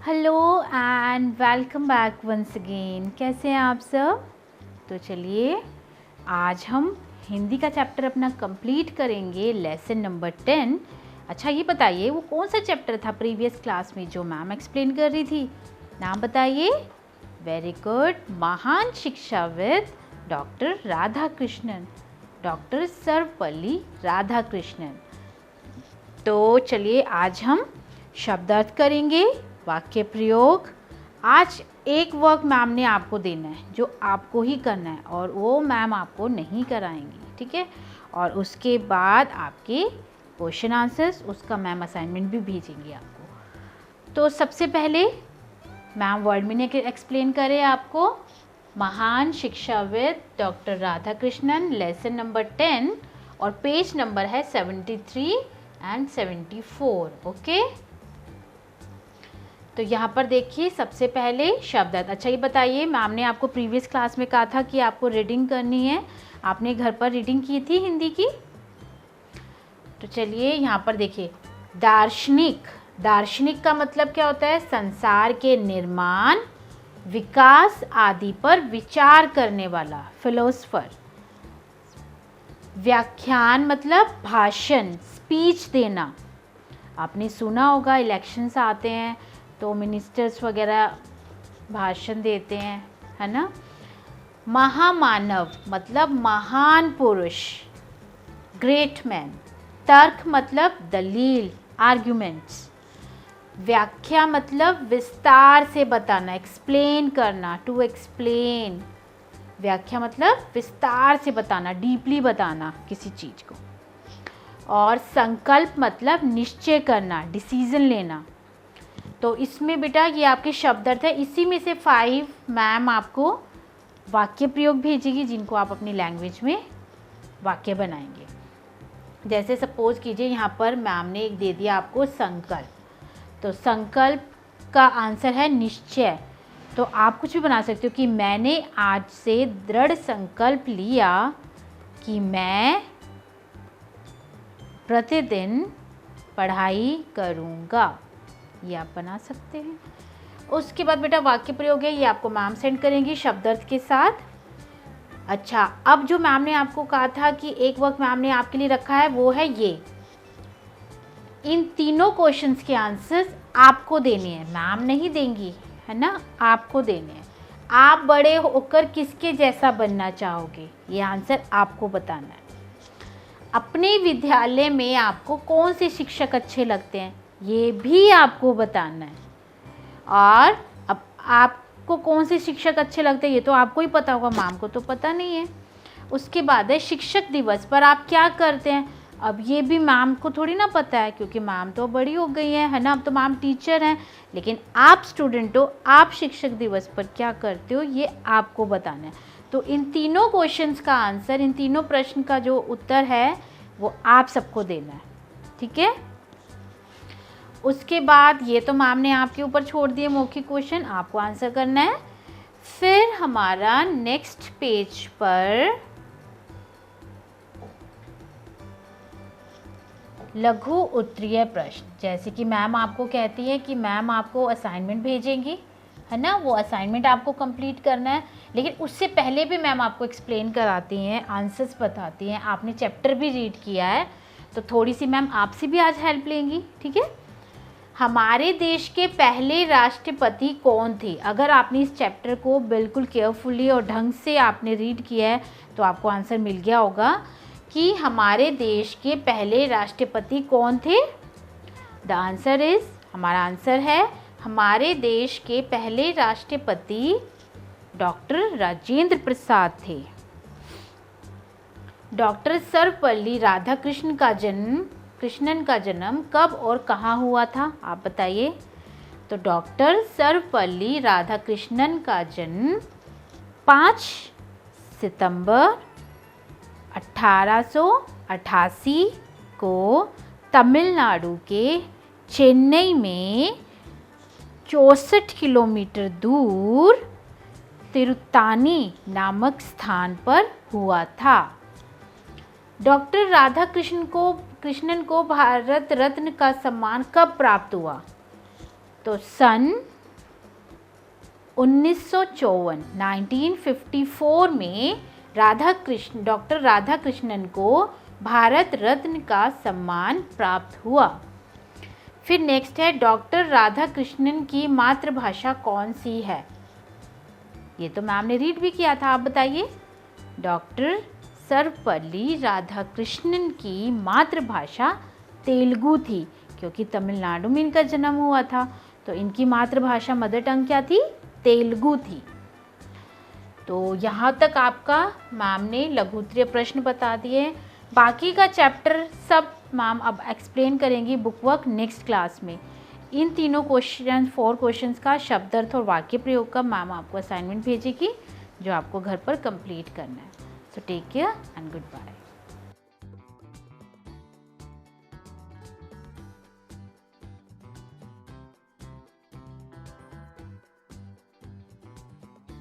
Hello and welcome back once again. कैसे हैं आप सब? तो चलिए आज हम हिंदी का चैप्टर अपना कंप्लीट करेंगे, लेसन नंबर 10। अच्छा ये बताइए वो कौन सा चैप्टर था प्रीवियस क्लास में जो मैम एक्सप्लेन कर रही थी? नाम बताइए। वेरी गुड, महान शिक्षाविद डॉक्टर राधाकृष्णन, डॉक्टर सर्वपल्ली राधाकृष्णन। तो चलिए आज हम शब्दार्थ करेंगे, वाक्य प्रयोग। आज एक वर्क मैम ने आपको देना है जो आपको ही करना है और वो मैम आपको नहीं कराएंगी, ठीक है? और उसके बाद आपके क्वेश्चन आंसर्स, उसका मैम असाइनमेंट भी भेजेंगी आपको। तो सबसे पहले मैम वर्ड मीनिंग एक्सप्लेन करें आपको। महान शिक्षाविद डॉक्टर राधाकृष्णन, लेसन नंबर 10 और पेज नंबर है 73 एंड 74। ओके, तो यहाँ पर देखिए सबसे पहले शब्दार्थ। अच्छा ये बताइए, मैम ने आपको प्रीवियस क्लास में कहा था कि आपको रीडिंग करनी है, आपने घर पर रीडिंग की थी हिंदी की? तो चलिए यहाँ पर देखिए, दार्शनिक। दार्शनिक का मतलब क्या होता है? संसार के निर्माण, विकास आदि पर विचार करने वाला, फिलोसफर। व्याख्यान मतलब भाषण, स्पीच देना। आपने सुना होगा इलेक्शंस आते हैं तो मिनिस्टर्स वगैरह भाषण देते हैं, है ना? महामानव मतलब महान पुरुष, ग्रेट मैन। तर्क मतलब दलील, आर्ग्यूमेंट्स। व्याख्या मतलब विस्तार से बताना, एक्सप्लेन करना, टू एक्सप्लेन। व्याख्या मतलब विस्तार से बताना, डीपली बताना किसी चीज़ को। और संकल्प मतलब निश्चय करना, डिसीजन लेना। तो इसमें बेटा ये आपके शब्दार्थ है, इसी में से 5 मैम आपको वाक्य प्रयोग भेजेगी जिनको आप अपनी लैंग्वेज में वाक्य बनाएंगे। जैसे सपोज कीजिए यहाँ पर मैम ने एक दे दिया आपको संकल्प, तो संकल्प का आंसर है निश्चय। तो आप कुछ भी बना सकते हो कि मैंने आज से दृढ़ संकल्प लिया कि मैं प्रतिदिन पढ़ाई करूँगा, ये आप बना सकते हैं। उसके बाद बेटा वाक्य प्रयोग है, ये आपको मैम सेंड करेंगी शब्दार्थ के साथ। अच्छा, अब जो मैम ने आपको कहा था कि एक वर्क मैम ने आपके लिए रखा है वो है ये। इन तीनों क्वेश्चंस के आंसर्स आपको देने हैं, मैम नहीं देंगी, है ना? आपको देने हैं। आप बड़े होकर किसके जैसा बनना चाहोगे, ये आंसर आपको बताना है। अपने विद्यालय में आपको कौन से शिक्षक अच्छे लगते हैं, ये भी आपको बताना है। और अब आपको कौन से शिक्षक अच्छे लगते हैं ये तो आपको ही पता होगा, मैम को तो पता नहीं है। उसके बाद है शिक्षक दिवस पर आप क्या करते हैं। अब ये भी मैम को थोड़ी ना पता है क्योंकि मैम तो बड़ी हो गई है ना? अब तो मैम टीचर हैं, लेकिन आप स्टूडेंट हो, आप शिक्षक दिवस पर क्या करते हो ये आपको बताना है। तो इन तीनों क्वेश्चंस का आंसर, इन तीनों प्रश्न का जो उत्तर है वो आप सबको देना है, ठीक है? उसके बाद ये तो मैम ने आपके ऊपर छोड़ दिए मौखिक क्वेश्चन, आपको आंसर करना है। फिर हमारा नेक्स्ट पेज पर लघु उत्तरीय प्रश्न, जैसे कि मैम आपको कहती है कि मैम आपको असाइनमेंट भेजेंगी, है ना? वो असाइनमेंट आपको कंप्लीट करना है, लेकिन उससे पहले भी मैम आपको एक्सप्लेन कराती हैं, आंसर्स बताती हैं। आपने चैप्टर भी रीड किया है तो थोड़ी सी मैम आपसे भी आज हेल्प लेंगी, ठीक है? हमारे देश के पहले राष्ट्रपति कौन थे? अगर आपने इस चैप्टर को बिल्कुल केयरफुली और ढंग से आपने रीड किया है तो आपको आंसर मिल गया होगा कि हमारे देश के पहले राष्ट्रपति कौन थे। द आंसर इज, हमारा आंसर है हमारे देश के पहले राष्ट्रपति डॉक्टर राजेंद्र प्रसाद थे। डॉक्टर सर्वपल्ली राधाकृष्णन का जन्म कब और कहाँ हुआ था, आप बताइए। तो डॉक्टर सर्वपल्ली राधाकृष्णन का जन्म 5 सितंबर 1888 को तमिलनाडु के चेन्नई में 64 किलोमीटर दूर तिरुत्तानी नामक स्थान पर हुआ था। डॉक्टर राधाकृष्णन को भारत रत्न का सम्मान कब प्राप्त हुआ? तो सन 1954 में डॉक्टर राधा कृष्णन को भारत रत्न का सम्मान प्राप्त हुआ। फिर नेक्स्ट है, डॉक्टर राधा कृष्णन की मातृभाषा कौन सी है? ये तो मैम ने रीड भी किया था, आप बताइए। डॉक्टर सर्वपल्ली राधाकृष्णन की मातृभाषा तेलुगु थी, क्योंकि तमिलनाडु में इनका जन्म हुआ था, तो इनकी मातृभाषा मदर टंग क्या थी? तेलुगु थी। तो यहाँ तक आपका मैम ने लघु उत्तरीय प्रश्न बता दिए। बाकी का चैप्टर सब मैम अब एक्सप्लेन करेंगी बुक वर्क नेक्स्ट क्लास में। इन तीनों क्वेश्चन 4 क्वेश्चंस का शब्दार्थ और वाक्य प्रयोग का मैम आपको असाइनमेंट भेजेगी, जो आपको घर पर कंप्लीट करना है। So take care and good bye.